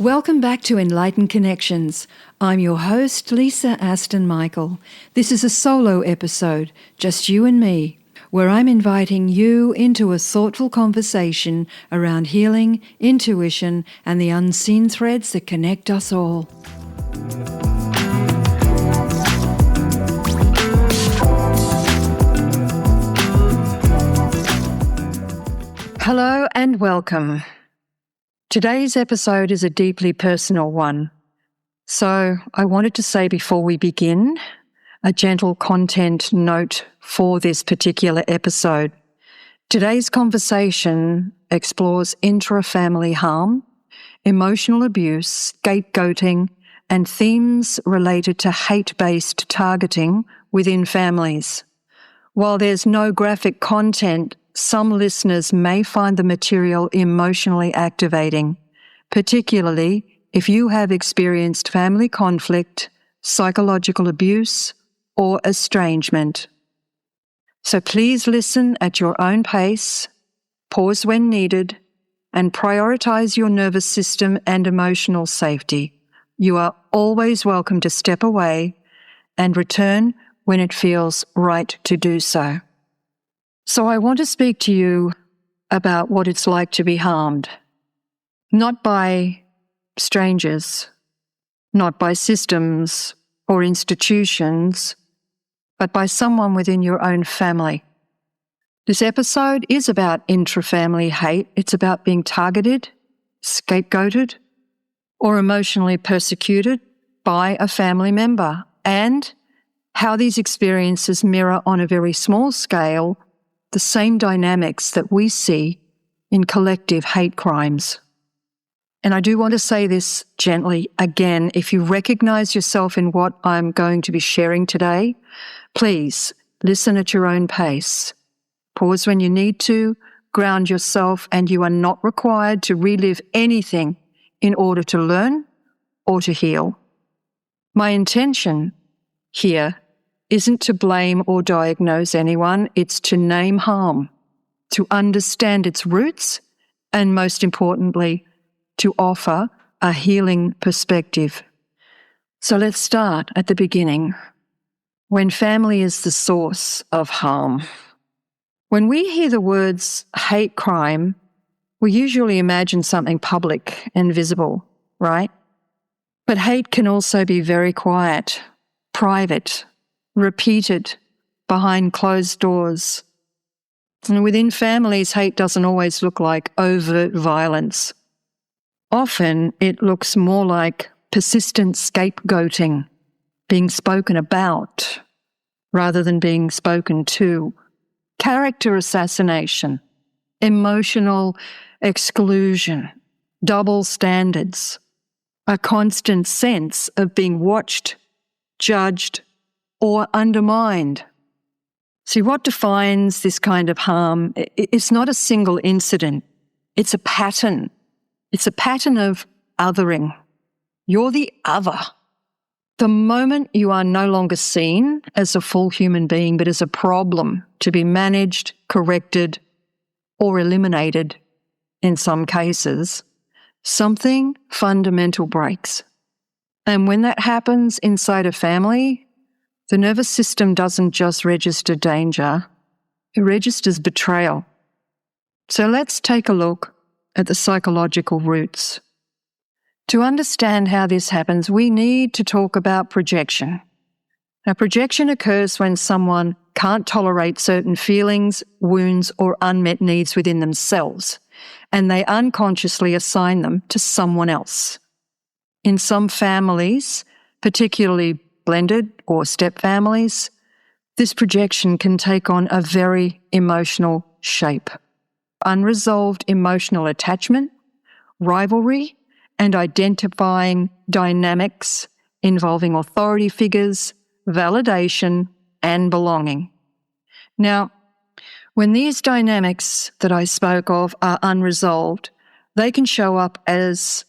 Welcome back to Enlightened Connections. I'm your host, Lisa Aston Michael. This is a solo episode, just you and me, where I'm inviting you into a thoughtful conversation around healing, intuition, and the unseen threads that connect us all. Hello and welcome. Today's episode is a deeply personal one. So I wanted to say before we begin, a gentle content note for this particular episode. Today's conversation explores intra-family harm, emotional abuse, scapegoating, and themes related to hate-based targeting within families. While there's no graphic content, some listeners may find the material emotionally activating, particularly if you have experienced family conflict, psychological abuse, or estrangement. So please listen at your own pace, pause when needed, and prioritise your nervous system and emotional safety. You are always welcome to step away and return when it feels right to do so. So I want to speak to you about what it's like to be harmed, not by strangers, not by systems or institutions, but by someone within your own family. This episode is about intra-family hate. It's about being targeted, scapegoated, or emotionally persecuted by a family member, and how these experiences mirror on a very small scale the same dynamics that we see in collective hate crimes. And I do want to say this gently again. If you recognize yourself in what I'm going to be sharing today, please listen at your own pace. Pause when you need to, ground yourself, and you are not required to relive anything in order to learn or to heal. My intention here isn't to blame or diagnose anyone, it's to name harm, to understand its roots, and most importantly, to offer a healing perspective. So let's start at the beginning, when family is the source of harm. When we hear the words hate crime, we usually imagine something public and visible, right? But hate can also be very quiet, private, repeated, behind closed doors. And within families, hate doesn't always look like overt violence. Often it looks more like persistent scapegoating, being spoken about rather than being spoken to, character assassination, emotional exclusion, double standards, a constant sense of being watched, judged, or undermined. See, what defines this kind of harm? It's not a single incident. It's a pattern. It's a pattern of othering. You're the other. The moment you are no longer seen as a full human being, but as a problem to be managed, corrected, or eliminated in some cases, something fundamental breaks. And when that happens inside a family, the nervous system doesn't just register danger, it registers betrayal. So let's take a look at the psychological roots. To understand how this happens, we need to talk about projection. Now, projection occurs when someone can't tolerate certain feelings, wounds, or unmet needs within themselves, and they unconsciously assign them to someone else. In some families, particularly blended or step families, this projection can take on a very emotional shape. Unresolved emotional attachment, rivalry, and identifying dynamics involving authority figures, validation, and belonging. Now, when these dynamics that I spoke of are unresolved, they can show up as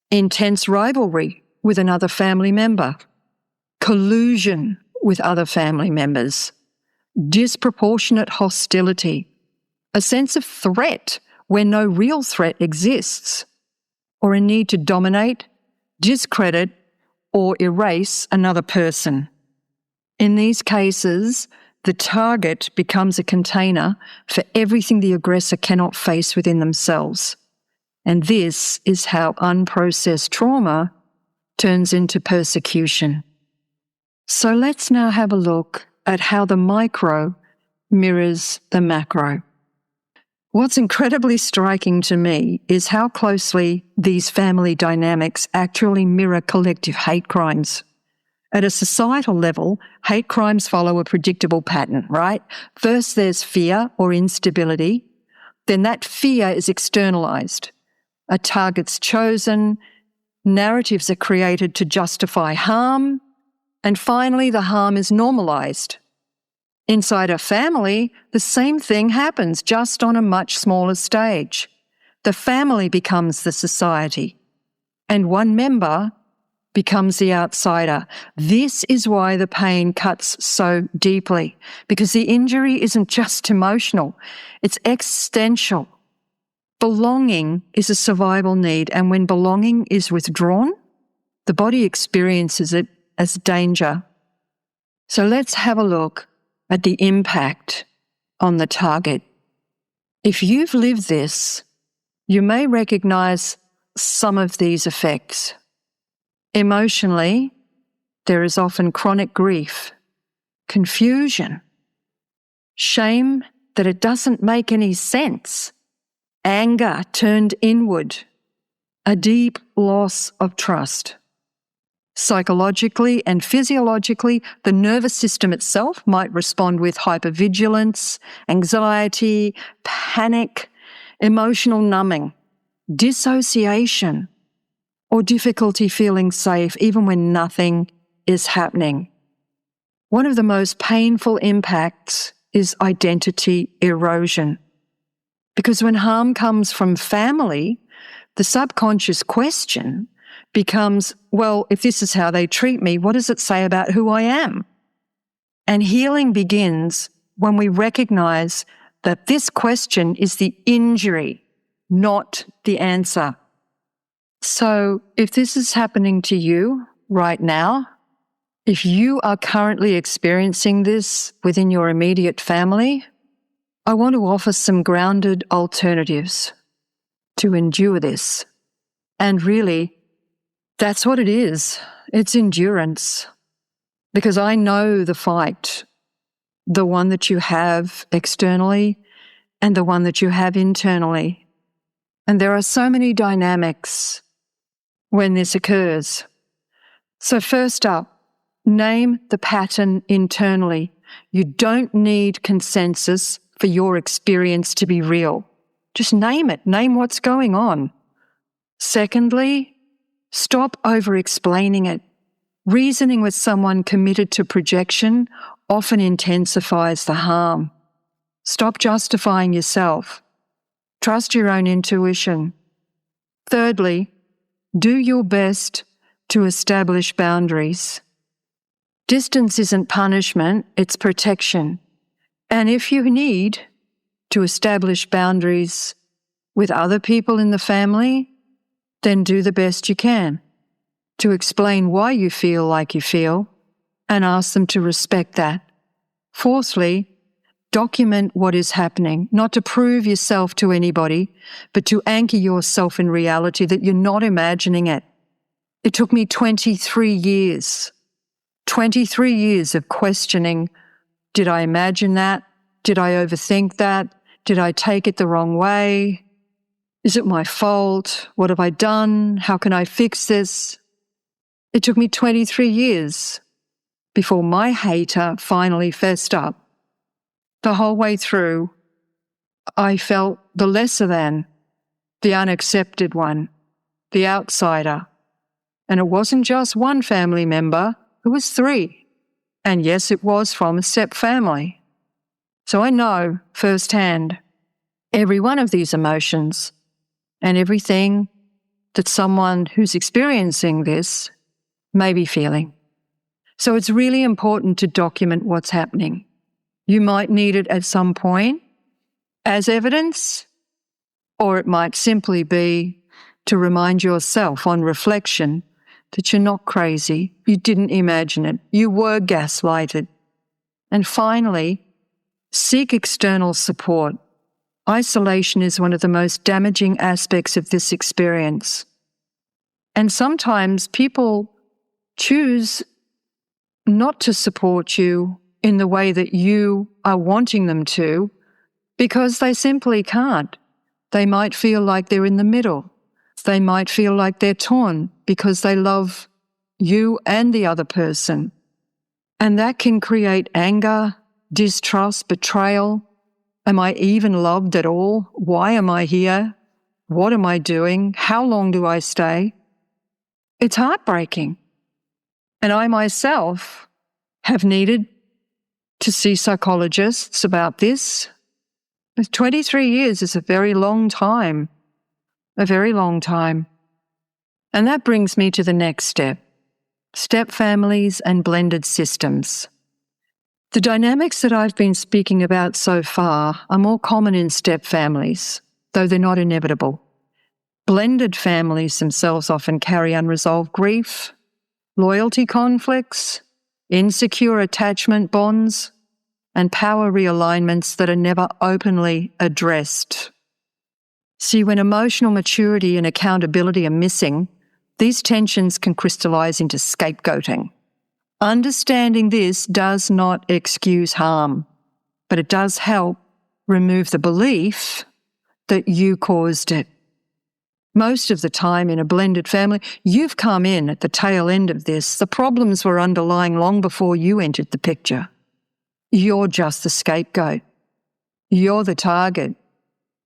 intense rivalry with another family member, collusion with other family members, disproportionate hostility, a sense of threat where no real threat exists, or a need to dominate, discredit, or erase another person. In these cases, the target becomes a container for everything the aggressor cannot face within themselves. And this is how unprocessed trauma turns into persecution. So let's now have a look at how the micro mirrors the macro. What's incredibly striking to me is how closely these family dynamics actually mirror collective hate crimes. At a societal level, hate crimes follow a predictable pattern, right? First, there's fear or instability. Then that fear is externalized. A target's chosen, narratives are created to justify harm, and finally, the harm is normalized. Inside a family, the same thing happens, just on a much smaller stage. The family becomes the society, and one member becomes the outsider. This is why the pain cuts so deeply, because the injury isn't just emotional, it's existential. Belonging is a survival need, and when belonging is withdrawn, the body experiences it as danger. So let's have a look at the impact on the target. If you've lived this, you may recognize some of these effects. Emotionally, there is often chronic grief, confusion, shame that it doesn't make any sense, anger turned inward, a deep loss of trust. Psychologically and physiologically, the nervous system itself might respond with hypervigilance, anxiety, panic, emotional numbing, dissociation, or difficulty feeling safe even when nothing is happening. One of the most painful impacts is identity erosion. Because when harm comes from family, the subconscious question becomes, well, if this is how they treat me, what does it say about who I am? And healing begins when we recognize that this question is the injury, not the answer. So if this is happening to you right now, if you are currently experiencing this within your immediate family, I want to offer some grounded alternatives to endure this. And really, that's what it is. It's endurance. Because I know the fight, the one that you have externally and the one that you have internally. And there are so many dynamics when this occurs. So first up, name the pattern internally. You don't need consensus for your experience to be real. Just name it. Name what's going on. Secondly, stop over-explaining it. Reasoning with someone committed to projection often intensifies the harm. Stop justifying yourself. Trust your own intuition. Thirdly, do your best to establish boundaries. Distance isn't punishment, it's protection. And if you need to establish boundaries with other people in the family, then do the best you can to explain why you feel like you feel and ask them to respect that. Fourthly, document what is happening, not to prove yourself to anybody, but to anchor yourself in reality that you're not imagining it. It took me 23 years of questioning, did I imagine that? Did I overthink that? Did I take it the wrong way? Is it my fault? What have I done? How can I fix this? It took me 23 years before my hater finally fessed up. The whole way through, I felt the lesser than, the unaccepted one, the outsider. And it wasn't just one family member, it was 3. And yes, it was from a step family. So I know firsthand every one of these emotions and everything that someone who's experiencing this may be feeling. So it's really important to document what's happening. You might need it at some point as evidence, or it might simply be to remind yourself on reflection that you're not crazy, you didn't imagine it, you were gaslighted. And finally, seek external support. Isolation is one of the most damaging aspects of this experience. And sometimes people choose not to support you in the way that you are wanting them to because they simply can't. They might feel like they're in the middle. They might feel like they're torn because they love you and the other person. And that can create anger, distrust, betrayal. Am I even loved at all? Why am I here? What am I doing? How long do I stay? It's heartbreaking. And I myself have needed to see psychologists about this. 23 years is a very long time. A very long time. And that brings me to the next step. Step families and blended systems. The dynamics that I've been speaking about so far are more common in step families, though they're not inevitable. Blended families themselves often carry unresolved grief, loyalty conflicts, insecure attachment bonds, and power realignments that are never openly addressed. See, when emotional maturity and accountability are missing, these tensions can crystallize into scapegoating. Understanding this does not excuse harm, but it does help remove the belief that you caused it. Most of the time in a blended family, you've come in at the tail end of this. The problems were underlying long before you entered the picture. You're just the scapegoat. You're the target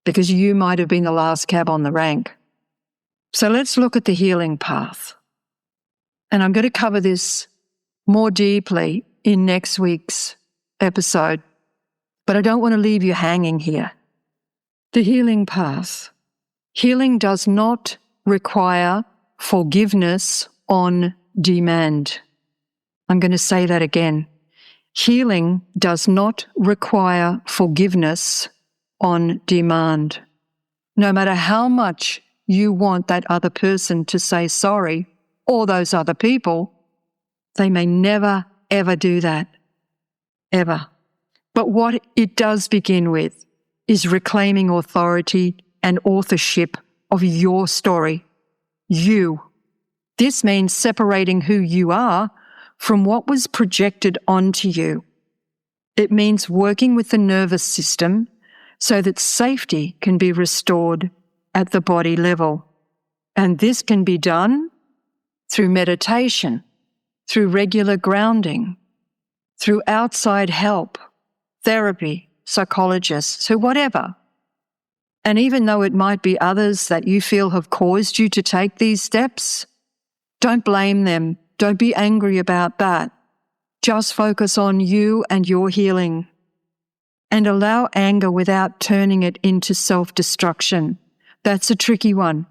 because you might have been the last cab on the rank. So let's look at the healing path. And I'm going to cover this more deeply in next week's episode, but I don't want to leave you hanging here. The healing path. Healing does not require forgiveness on demand. I'm going to say that again. Healing does not require forgiveness on demand. No matter how much you want that other person to say sorry, or those other people, they may never, ever do that. Ever. But what it does begin with is reclaiming authority and authorship of your story. You. This means separating who you are from what was projected onto you. It means working with the nervous system so that safety can be restored at the body level. And this can be done through meditation, through regular grounding, through outside help, therapy, psychologists, so whatever. And even though it might be others that you feel have caused you to take these steps, don't blame them. Don't be angry about that. Just focus on you and your healing. And allow anger without turning it into self-destruction. That's a tricky one.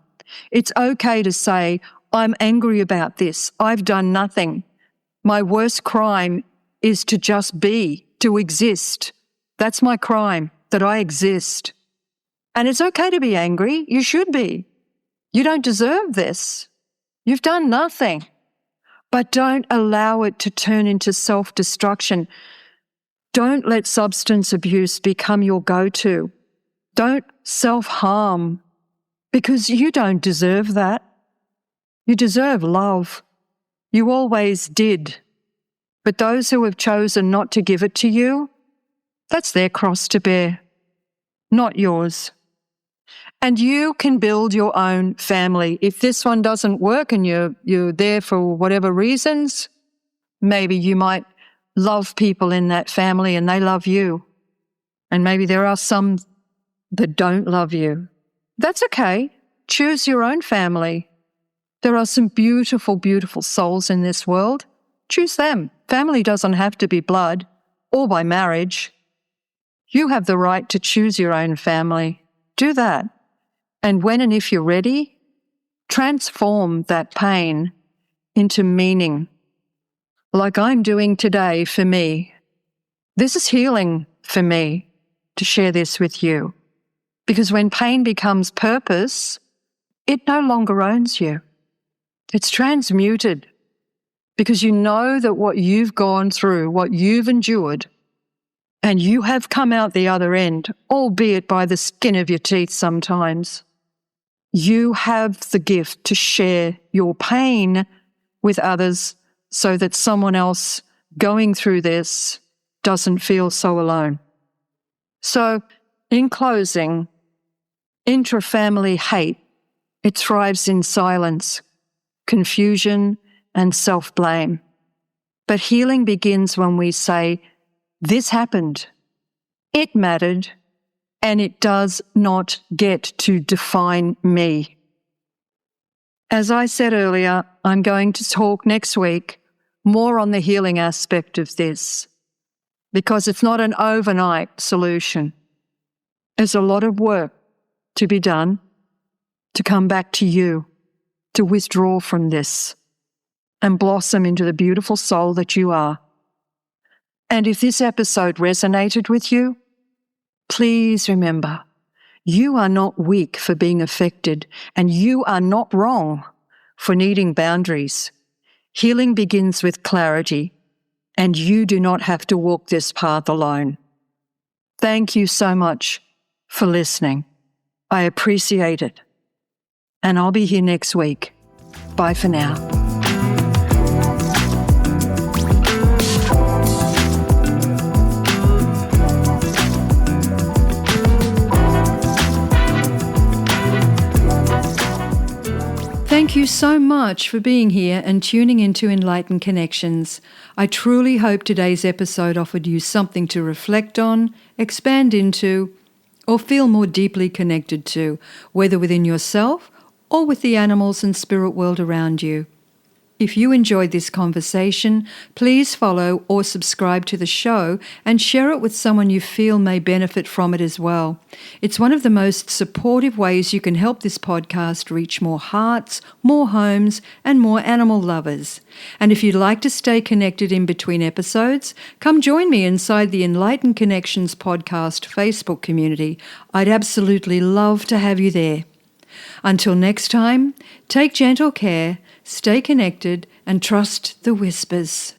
It's okay to say, I'm angry about this. I've done nothing. My worst crime is to just be, to exist. That's my crime, that I exist. And it's okay to be angry. You should be. You don't deserve this. You've done nothing. But don't allow it to turn into self-destruction. Don't let substance abuse become your go-to. Don't self-harm because you don't deserve that. You deserve love. You always did. But those who have chosen not to give it to you, that's their cross to bear, not yours. And you can build your own family. If this one doesn't work and you're there for whatever reasons, maybe you might love people in that family and they love you. And maybe there are some that don't love you. That's okay. Choose your own family. There are some beautiful, beautiful souls in this world. Choose them. Family doesn't have to be blood or by marriage. You have the right to choose your own family. Do that. And when and if you're ready, transform that pain into meaning, like I'm doing today for me. This is healing for me to share this with you. Because when pain becomes purpose, it no longer owns you. It's transmuted because you know that what you've gone through, what you've endured, and you have come out the other end, albeit by the skin of your teeth sometimes. You have the gift to share your pain with others so that someone else going through this doesn't feel so alone. So, in closing, intra-family hate, it thrives in silence, confusion, and self-blame. But healing begins when we say, this happened, it mattered, and it does not get to define me. As I said earlier, I'm going to talk next week more on the healing aspect of this, because it's not an overnight solution. There's a lot of work to be done to come back to you, to withdraw from this and blossom into the beautiful soul that you are. And if this episode resonated with you, please remember, you are not weak for being affected, and you are not wrong for needing boundaries. Healing begins with clarity, and you do not have to walk this path alone. Thank you so much for listening. I appreciate it. And I'll be here next week. Bye for now. Thank you so much for being here and tuning into Enlightened Connections. I truly hope today's episode offered you something to reflect on, expand into, or feel more deeply connected to, whether within yourself or with the animals and spirit world around you. If you enjoyed this conversation, please follow or subscribe to the show and share it with someone you feel may benefit from it as well. It's one of the most supportive ways you can help this podcast reach more hearts, more homes, and more animal lovers. And if you'd like to stay connected in between episodes, come join me inside the Enlightened Connections podcast Facebook community. I'd absolutely love to have you there. Until next time, take gentle care, stay connected, and trust the whispers.